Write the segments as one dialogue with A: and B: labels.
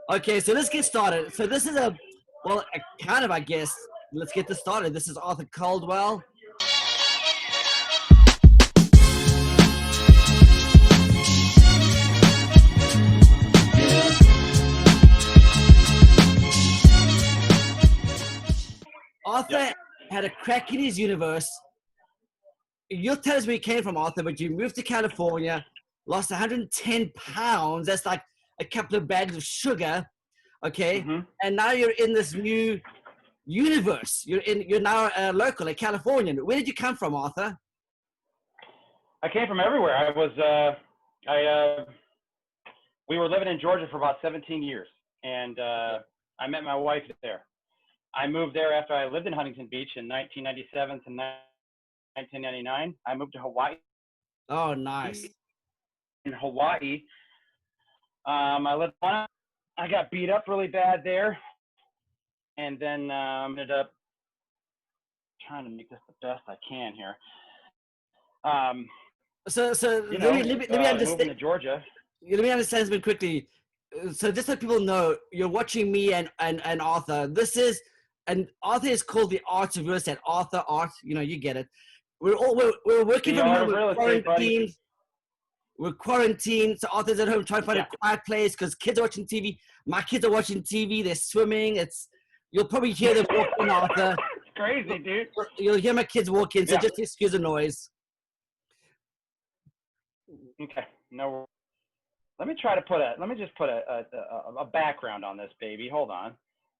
A: Okay, so let's get started. So this is a kind of, I guess, let's get this started. This is Arthur Caldwell. Arthur had a crack in his universe. You'll tell us where you came from, Arthur, but you moved to California, lost 110 pounds. That's like a couple of bags of sugar. Okay.
B: Mm-hmm.
A: And now you're in this new universe. You're now a local, a Californian. Where did you come from, Arthur?
B: I came from everywhere. We were living in Georgia for about 17 years, and I met my wife there. I moved there after I lived in Huntington Beach in 1997 to 1999. I moved to Hawaii.
A: Oh, nice.
B: In Hawaii, I lived on. I got beat up really bad there, and then ended up trying to make this the best I can here.
A: So let me understand.
B: Moving to Georgia.
A: Let me understand something quickly. So just so people know, you're watching me and Arthur. Arthur is called the Art of Real Estate. Arthur Art, you get it. We're working from home. We're quarantined. We're quarantined. So Arthur's at home trying to find a quiet place because kids are watching TV. My kids are watching TV. They're swimming. You'll probably hear them walk in, Arthur.
B: It's crazy, dude.
A: You'll hear my kids walk in. So just excuse the noise.
B: Okay. No. Let me just put a background on this baby. Hold on.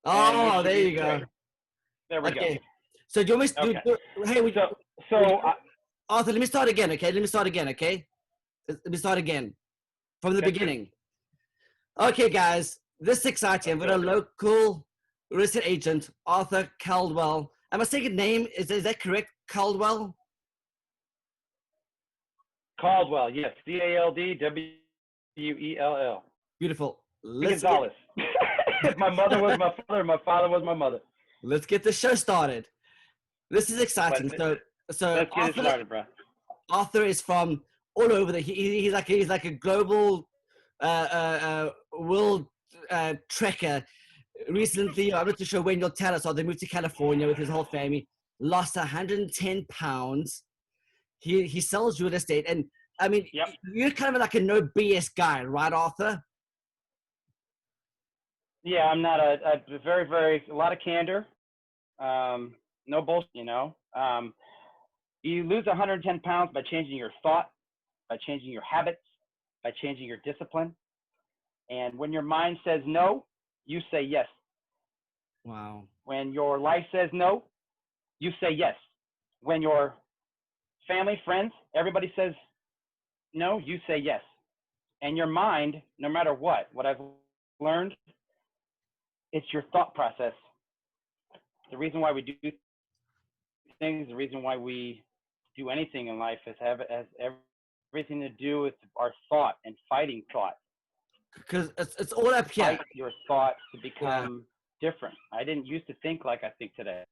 A: Oh, there you go.
B: There we go.
A: So do you want me to do, Arthur, let me start again, okay? Let me start again from the beginning. Okay, guys, this is exciting. I've got a local real estate agent, Arthur Caldwell. Am I saying his name? Is that correct? Caldwell?
B: Caldwell, yes. Caldwell.
A: Beautiful.
B: Gonzalez. My mother was my father. My father was my mother.
A: Let's get the show started. This is exciting. So
B: let's get it started, bro.
A: Arthur is from all over he's like a global world trekker. Recently, I'm not too sure when you'll tell us. They moved to California with his whole family. Lost 110 pounds. He sells real estate, and I mean, you're kind of like a no BS guy, right, Arthur?
B: Yeah, I'm not a lot of candor. No bullshit, You lose 110 pounds by changing your thought, by changing your habits, by changing your discipline. And when your mind says no, you say yes.
A: Wow. When
B: your life says no, you say yes. When your family, friends, everybody says no, you say yes. And your mind, no matter what I've learned, it's your thought process. The reason why we do things, the reason why we do anything in life has everything to do with our thought and fighting thought.
A: Because it's all up here.
B: Fight your thought to become different. I didn't used to think like I think today.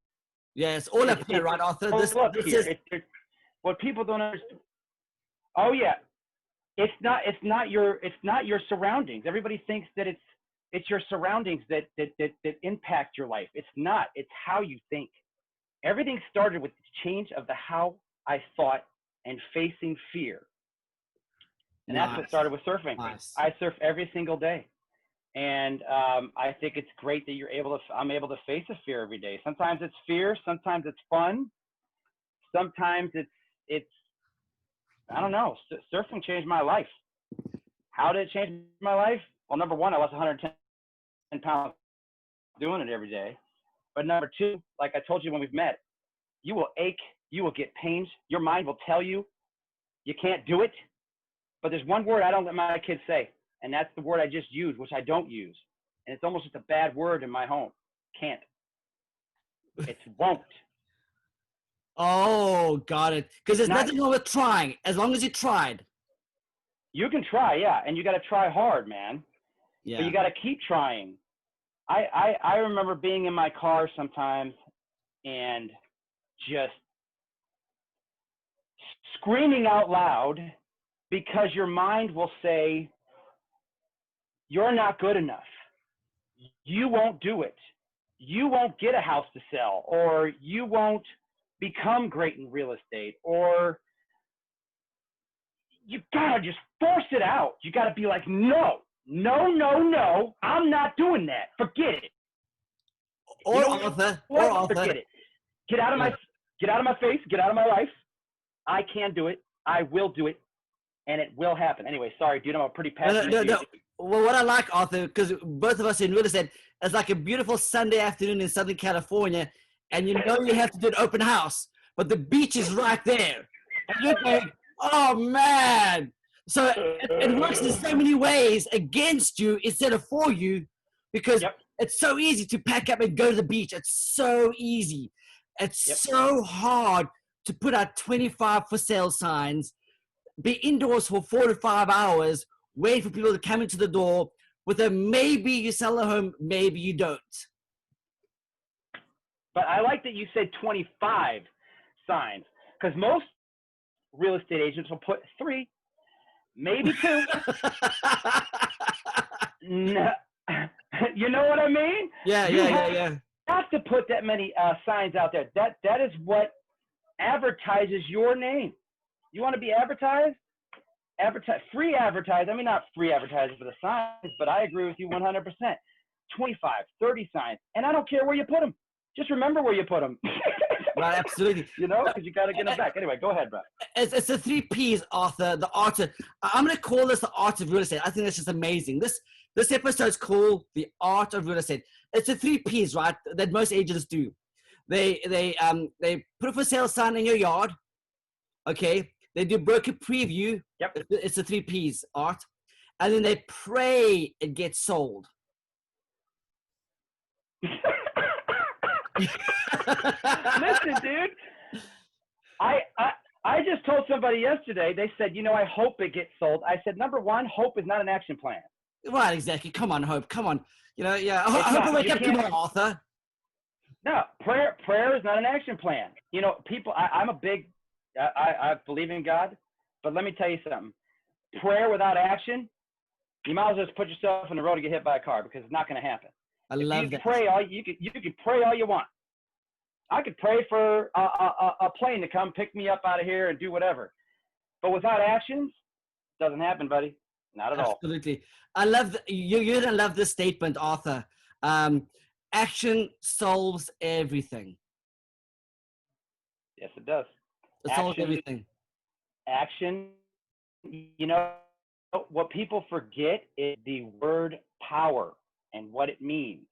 A: Yeah, it's all up here, right, Arthur? This is
B: what people don't understand. Oh yeah, it's not your surroundings. Everybody thinks that it's your surroundings that impact your life. It's not. It's how you think. Everything started with the change of the how I thought and facing fear. And that's what started with surfing.
A: Nice.
B: I surf every single day. And I think it's great that I'm able to face a fear every day. Sometimes it's fear, sometimes it's fun. Sometimes it's I don't know. Surfing changed my life. How did it change my life? Well, number one, I lost 110 pounds doing it every day. But number two, like I told you when we've met, you will ache, you will get pains. Your mind will tell you you can't do it. But there's one word I don't let my kids say, and that's the word I just used, which I don't use. And it's almost just a bad word in my home. Can't. It's won't.
A: Oh, got it. Because there's nothing wrong with trying, as long as you tried.
B: You can try, yeah, and you got to try hard, man. Yeah. But you got to keep trying. I remember being in my car sometimes and just screaming out loud because your mind will say, you're not good enough. you won't do it. You won't get a house to sell, or you won't become great in real estate, or you gotta just force it out. You gotta be like, no, no, no, no, I'm not doing that. Forget it.
A: Or Arthur,
B: Forget it. Get out of my face. Get out of my life. I can do it. I will do it, and it will happen. Anyway, sorry, dude. I'm a pretty passionate dude.
A: Well, what I like, Arthur, because both of us in real estate, it's like a beautiful Sunday afternoon in Southern California, and you know you have to do an open house, but the beach is right there, and you're going, oh man. So it works in so many ways against you instead of for you, because it's so easy to pack up and go to the beach. It's so easy. It's so hard to put out 25 for sale signs, be indoors for 4 to 5 hours, wait for people to come into the door with a maybe you sell a home, maybe you don't.
B: But I like that you said 25 signs, because most real estate agents will put 3, maybe 2. No, you know what I mean?
A: Yeah.
B: You have to put that many signs out there. That is what advertises your name. You want to be advertised? Free advertise. I mean, not free advertising for the signs, but I agree with you 100%. 25, 30 signs, and I don't care where you put them. Just remember where you put them.
A: Right, absolutely.
B: You know, because you got to get them back. Anyway, go ahead, bro.
A: It's the 3 Ps, Arthur. The art of, I'm going to call this the art of real estate. I think that's just amazing. This episode is called the art of real estate. It's the 3 Ps, right? That most agents do. They put a for sale sign in your yard. Okay. They do broker preview.
B: Yep.
A: It's the 3 Ps, Art. And then they pray it gets sold.
B: Listen, dude. I just told somebody yesterday, they said, you know, I hope it gets sold. I said, number one, hope is not an action plan.
A: Right, exactly. Come on, hope. Come on. You know, yeah. I hope I wake up tomorrow, Arthur.
B: No, prayer is not an action plan. You know, people, I'm a big, I believe in God, but let me tell you something. Prayer without action, you might as well just put yourself on the road to get hit by a car, because it's not going to happen.
A: I love that.
B: You can pray all you want. I could pray for a plane to come pick me up out of here and do whatever. But without actions, it doesn't happen, buddy. Not at all.
A: Absolutely. I love you're going to love this statement, Arthur. Action solves everything.
B: Yes, it does.
A: It solves everything.
B: Action, you know, what people forget is the word power and what it means.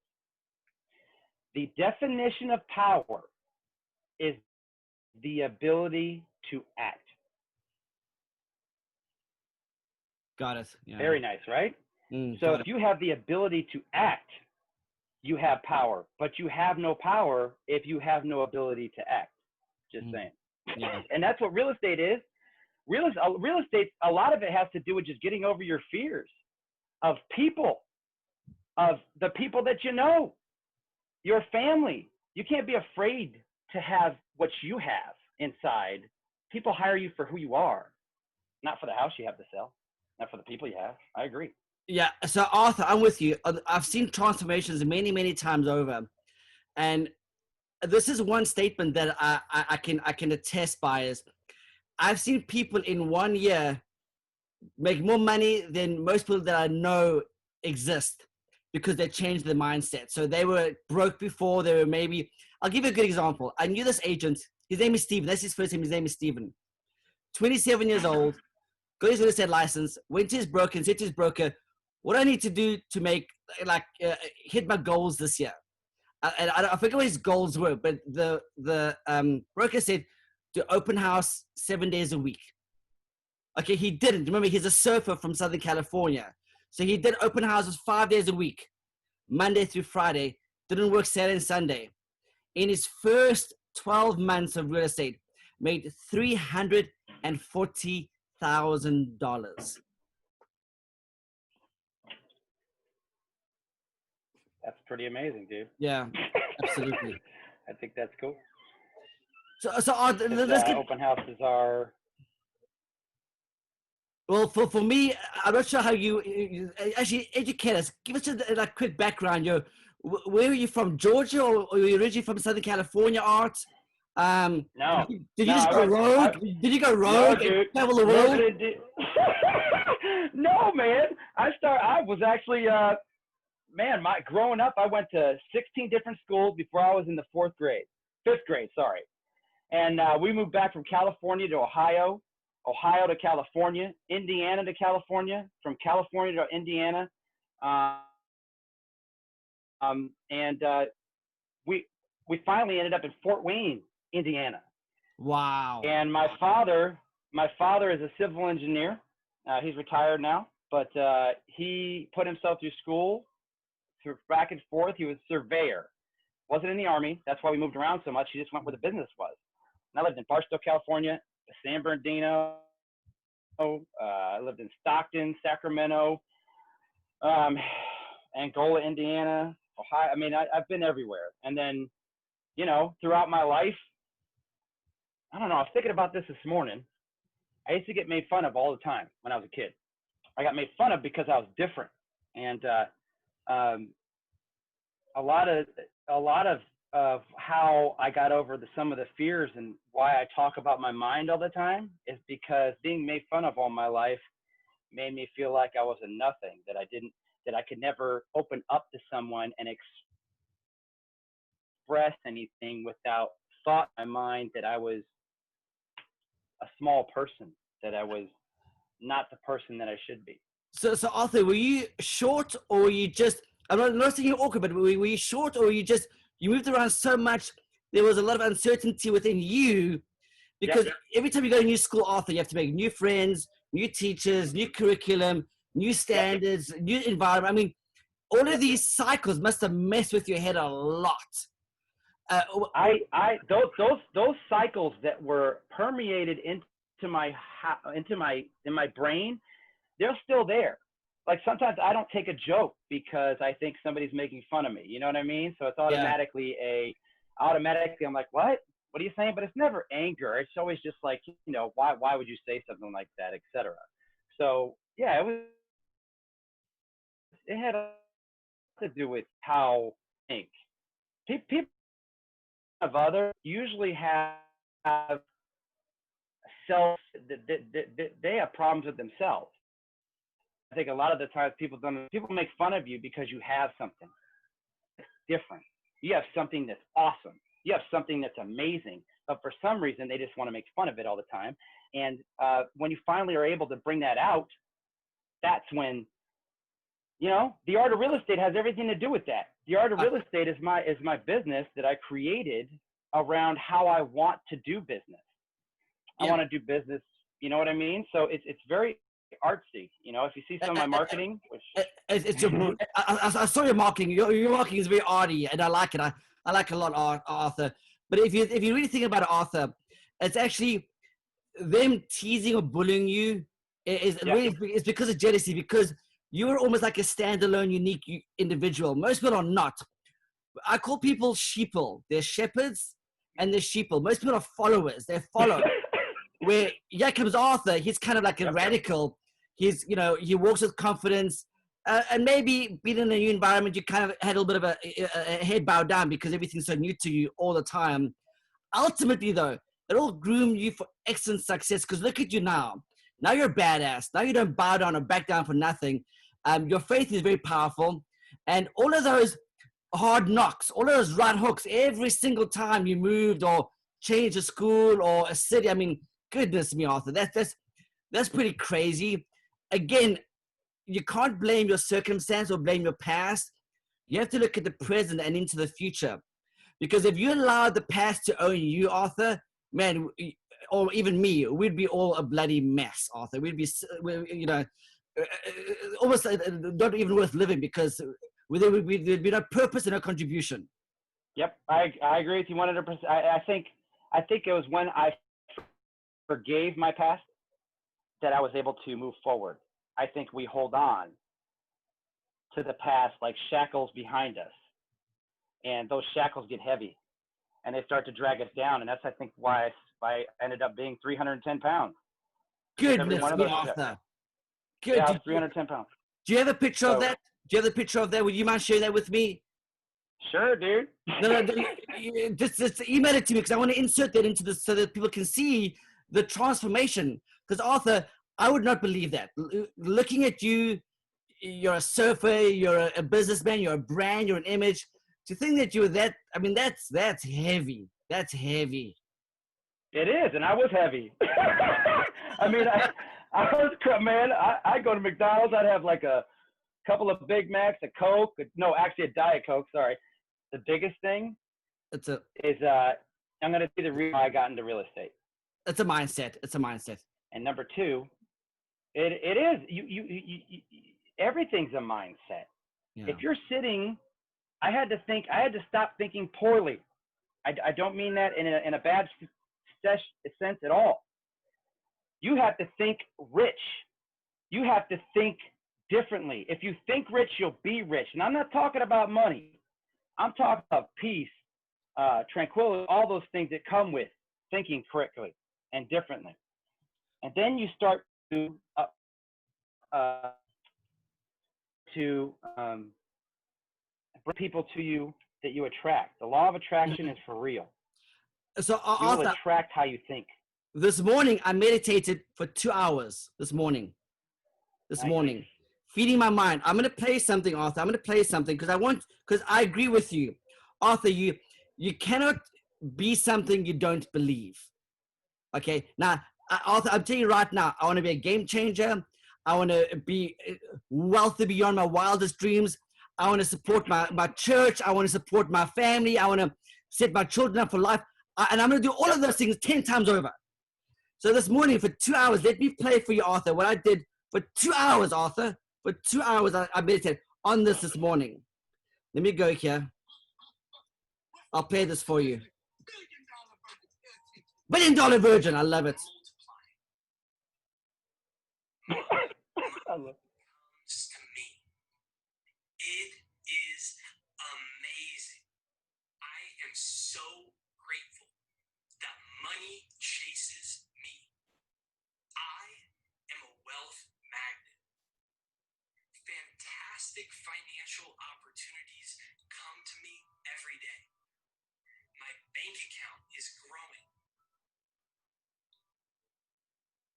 B: The definition of power is the ability to act.
A: Got it. Yeah.
B: Very nice, right? So if you have the ability to act, you have power, but you have no power if you have no ability to act. Just saying.
A: Yeah.
B: And that's what real estate is. Real estate, a lot of it has to do with just getting over your fears of people, of the people that you know, your family. You can't be afraid to have what you have inside. People hire you for who you are, not for the house you have to sell, not for the people you have. I agree.
A: Yeah. So Arthur, I'm with you. I've seen transformations many, many times over. And this is one statement that I can attest by is I've seen people in 1 year make more money than most people that I know exist because they changed their mindset. So they were broke before. They were maybe, I'll give you a good example. I knew this agent. His name is Steven. That's his first name. His name is Steven. 27 years old, got his real estate license, went to his broker and said to his broker, what do I need to do to make, hit my goals this year? And I forget what his goals were, but the broker said to open house 7 days a week. Okay, he didn't. Remember, he's a surfer from Southern California. So he did open houses 5 days a week, Monday through Friday, didn't work Saturday and Sunday. In his first 12 months of real estate, made $340,000.
B: That's pretty amazing, dude.
A: Yeah, absolutely.
B: I think that's cool.
A: So let's get
B: open houses are
A: Well, for me, I'm not sure how you actually educate us. Give us a quick background. Where are you from, Georgia, or are you originally from Southern California, Art?
B: No,
A: Did
B: no,
A: you just
B: I
A: go
B: went.
A: rogue? Did you go
B: No,
A: rogue and
B: dude.
A: travel the
B: No,
A: world?
B: no, man. I was actually man, my growing up, I went to 16 different schools before I was in the fifth grade, sorry. And we moved back from California to Ohio, Ohio to California, Indiana to California, from California to Indiana. And we finally ended up in Fort Wayne, Indiana.
A: Wow.
B: And my father is a civil engineer. He's retired now, but he put himself through school, through back and forth. He was a surveyor. Wasn't in the Army. That's why we moved around so much. He just went where the business was. And I lived in Barstow, California, San Bernardino. I lived in Stockton, Sacramento, Angola, Indiana, Ohio. I mean, I've been everywhere. And then, throughout my life, I don't know. I was thinking about this morning. I used to get made fun of all the time when I was a kid. I got made fun of because I was different. And a lot of how I got over some of the fears and why I talk about my mind all the time is because being made fun of all my life made me feel like I was a nothing, that I could never open up to someone and express anything without thought in my mind that I was a small person, that I was not the person that I should be.
A: So Arthur, were you short, or were you just? I'm not saying you're awkward, but were you short, or you moved around so much? There was a lot of uncertainty within you because every time you go to a new school, Arthur, you have to make new friends, new teachers, new curriculum, new standards, new environment. I mean, all of these cycles must have messed with your head a lot.
B: Those cycles that were permeated into my brain, they're still there. Like sometimes I don't take a joke because I think somebody's making fun of me. You know what I mean? So it's automatically I'm like, what? What are you saying? But it's never anger. It's always just like, why would you say something like that, etc. So yeah, it had to do with how I think. People of others usually have self, they have problems with themselves. I think a lot of the times people make fun of you because you have something different. You have something that's awesome. You have something that's amazing. But for some reason, they just want to make fun of it all the time. And when you finally are able to bring that out, that's when, the art of real estate has everything to do with that. The art of real estate is my business that I created around how I want to do business. I want to do business. You know what I mean? So it's very artsy. If you see some of my marketing, which
A: I saw your marketing. Your marketing is very arty, and I like it. I like a lot, Arthur. But if you really think about it, Arthur, it's actually them teasing or bullying you really it's because of jealousy, because you're almost like a standalone, unique individual. Most people are not. I call people sheeple. They're shepherds and they're sheeple. Most people are followers. They're followers. Where here comes Arthur. He's kind of like a radical. He's, he walks with confidence. And maybe being in a new environment, you kind of had a little bit of a head bowed down because everything's so new to you all the time. Ultimately, though, it all groomed you for excellent success, because look at you now. Now you're a badass. Now you don't bow down or back down for nothing. Your faith is very powerful. And all of those hard knocks, all of those right hooks, every single time you moved or changed a school or a city. I mean, goodness me, Arthur, that's pretty crazy. Again, you can't blame your circumstance or blame your past. You have to look at the present and into the future. Because if you allow the past to own you, Arthur, man, or even me, we'd be all a bloody mess, Arthur. We'd be, almost not even worth living, because there'd be no purpose and no contribution.
B: Yep, I agree with you 100%. I think it was when I forgave my past that I was able to move forward. I think we hold on to the past like shackles behind us, and those shackles get heavy and they start to drag us down. And that's, I think, why I ended up being 310 pounds.
A: Goodness me, Arthur. Good.
B: Yeah, I was 310 pounds.
A: Do you have a picture of
B: So-
A: that? Do you have the picture of that? Would you mind sharing that with me?
B: Sure, dude.
A: No, just email it to me because I want to insert that into this so that people can see the transformation. Because Arthur, I would not believe that. Looking at you, you're a surfer, you're a businessman, you're a brand, you're an image. To think that you're that, I mean, that's heavy. That's heavy.
B: It is, and I was heavy. I mean, I was, man, I go to McDonald's, I'd have like a couple of Big Macs, a Coke, no, actually a Diet Coke, sorry. The biggest thing
A: It's a
B: I'm going to see the reason why I got into real estate.
A: it's a mindset. It's a mindset.
B: And number two, it is, you everything's a mindset.
A: Yeah.
B: If you're sitting, I had to stop thinking poorly. I don't mean that in a bad sense at all. You have to think rich. You have to think differently. If you think rich, you'll be rich. And I'm not talking about money. I'm talking about peace, tranquility, all those things that come with thinking correctly and differently. And then you start to bring people to you that you attract. The law of attraction is for real.
A: So
B: You will
A: Arthur,
B: attract how you think.
A: this morning I meditated for 2 hours. This morning,
B: Nice.
A: feeding my mind. I'm gonna play something, Arthur. I'm gonna play something because I agree with you, Arthur. You cannot be something you don't believe. Okay, now Arthur, I'm telling you right now, I want to be a game changer. I want to be wealthy beyond my wildest dreams. I want to support my church. I want to support my family. I want to set my children up for life. And I'm going to do all of those things 10 times over. So this morning for 2 hours, let me play for you, Arthur, what I did for 2 hours, Arthur. For 2 hours, I meditated on this morning. Let me go here. I'll play this for you. $1 billion virgin. I love it.
C: To me, it is amazing. I am so grateful that money chases me. I am a wealth magnet. Fantastic financial opportunities come to me every day. My bank account is growing.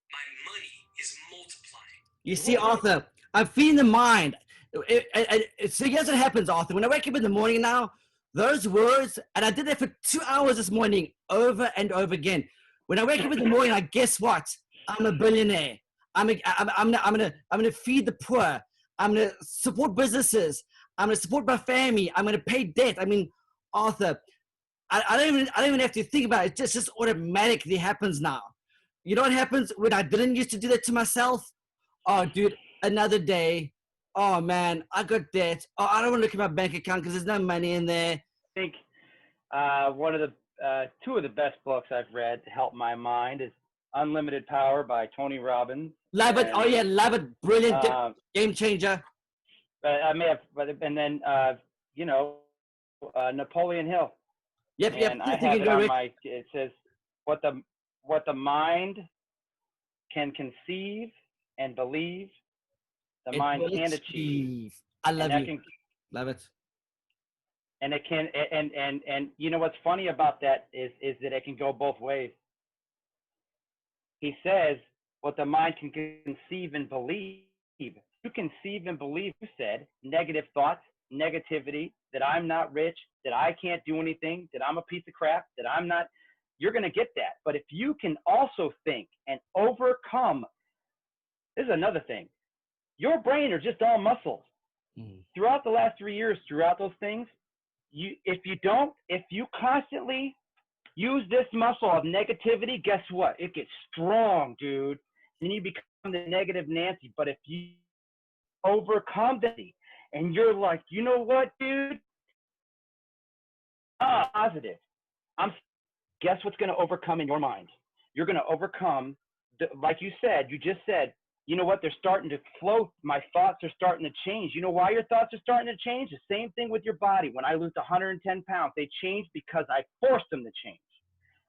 C: My money is multiplying.
A: You see, Arthur, I'm feeding the mind. So here's what happens, Arthur. When I wake up in the morning now, those words, and I did that for 2 hours this morning, over and over again. When I wake up in the morning, I guess what? I'm a billionaire. I'm gonna feed the poor. I'm gonna support businesses. I'm gonna support my family. I'm gonna pay debt. I mean, Arthur, I don't even have to think about it. It just automatically happens now. You know what happens when I didn't used to do that to myself? Oh, dude, another day. Oh, man, I got debt. Oh, I don't want to look at my bank account because there's no money in there.
B: I think one of the two of the best books I've read to help my mind is Unlimited Power by Tony Robbins.
A: Love it. Oh, yeah, love it. Brilliant. Game changer.
B: I may have, and then, Napoleon Hill.
A: Yep.
B: And I have it on my, it says, what the mind can conceive and believe, the mind can achieve.
A: I love you. Love it.
B: And it can, and you know what's funny about that is that it can go both ways. He says, what the mind can conceive and believe. You conceive and believe, you said, negative thoughts, negativity, that I'm not rich, that I can't do anything, that I'm a piece of crap, that I'm not, you're going to get that. But if you can also think and overcome, this is another thing. Your brain are just all muscles. Throughout the last 3 years, throughout those things, if you constantly use this muscle of negativity, guess what? It gets strong, dude. Then you become the negative Nancy. But if you overcome that and you're like, you know what, dude? Positive. Guess what's going to overcome in your mind? You're going to overcome, like you said, you just said, you know what? They're starting to float. My thoughts are starting to change. You know why your thoughts are starting to change? The same thing with your body. When I lose 110 pounds, they change because I forced them to change.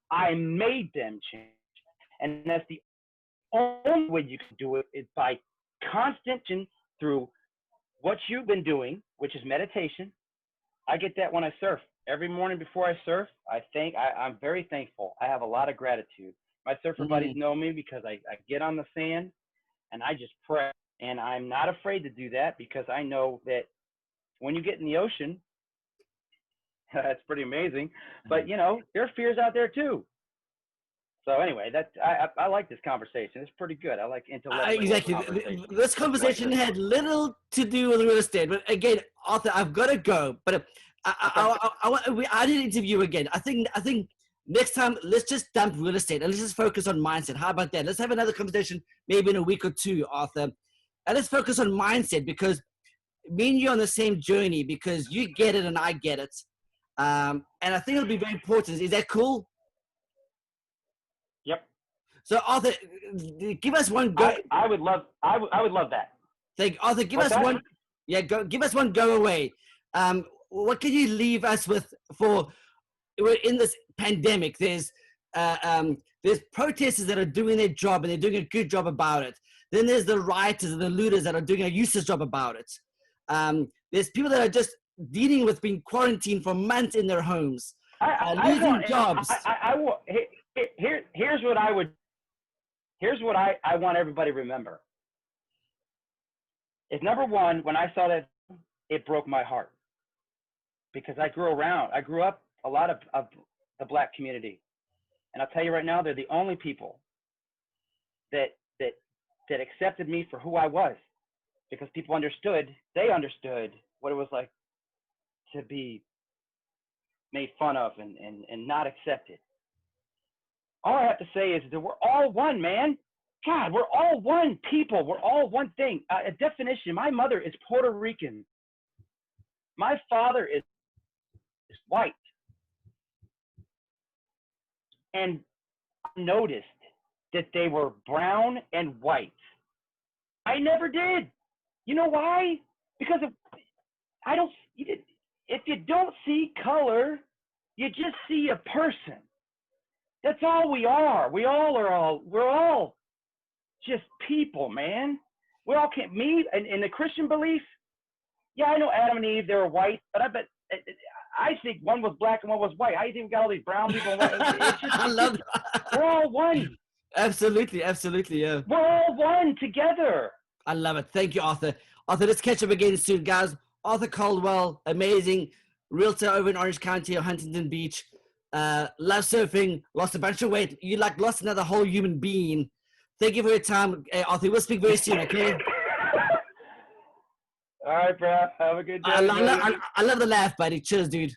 B: I made them change. And that's the only way you can do it is by constant through what you've been doing, which is meditation. I get that when I surf. Every morning before I surf, I'm very thankful. I have a lot of gratitude. My surfer buddies know me because I get on the sand and I just pray. And I'm not afraid to do that because I know that when you get in the ocean, that's pretty amazing. But, you know, there are fears out there too. So anyway, I like this conversation. It's pretty good. I like intellectual
A: exactly. This conversation had little to do with real estate. But again, Arthur, I've got to go. But I did interview again. I think next time, let's just dump real estate and let's just focus on mindset. How about that? Let's have another conversation maybe in a week or two, Arthur. And let's focus on mindset because me and you are on the same journey because you get it and I get it. And I think it'll be very important. Is that cool?
B: Yep.
A: So Arthur, give us one go.
B: I would love that.
A: Thank Arthur. Give us one. Yeah, give us one go away. What can you leave us with for? We're in this pandemic. There's protesters that are doing their job and they're doing a good job about it. Then there's the rioters and the looters that are doing a useless job about it. There's people that are just dealing with being quarantined for months in their homes, losing jobs.
B: Here's what I want everybody to remember. Is number one, when I saw that, it broke my heart because I grew up a lot of the Black community, and I'll tell you right now, they're the only people that accepted me for who I was, because people understood what it was like to be made fun of and not accepted. All I have to say is that we're all one, man. God, we're all one people. We're all one thing. A definition, my mother is Puerto Rican. My father is white. And I noticed that they were brown and white. I never did. You know why? Because if you don't see color, you just see a person. That's all we are. We're all just people, man. We all can't, in the Christian belief, yeah, I know Adam and Eve, they were white, but I think one was black and one was white. How do you think we got all these brown people?
A: I love that.
B: We're all one.
A: Absolutely, yeah.
B: We're all one together.
A: I love it. Thank you, Arthur. Arthur, let's catch up again soon, guys. Arthur Caldwell, amazing realtor over in Orange County or Huntington Beach. Love surfing, lost a bunch of weight. You lost another whole human being. Thank you for your time, Arthur. We'll speak very soon, okay?
B: All right, bro. Have a good day.
A: I love the laugh, buddy. Cheers, dude.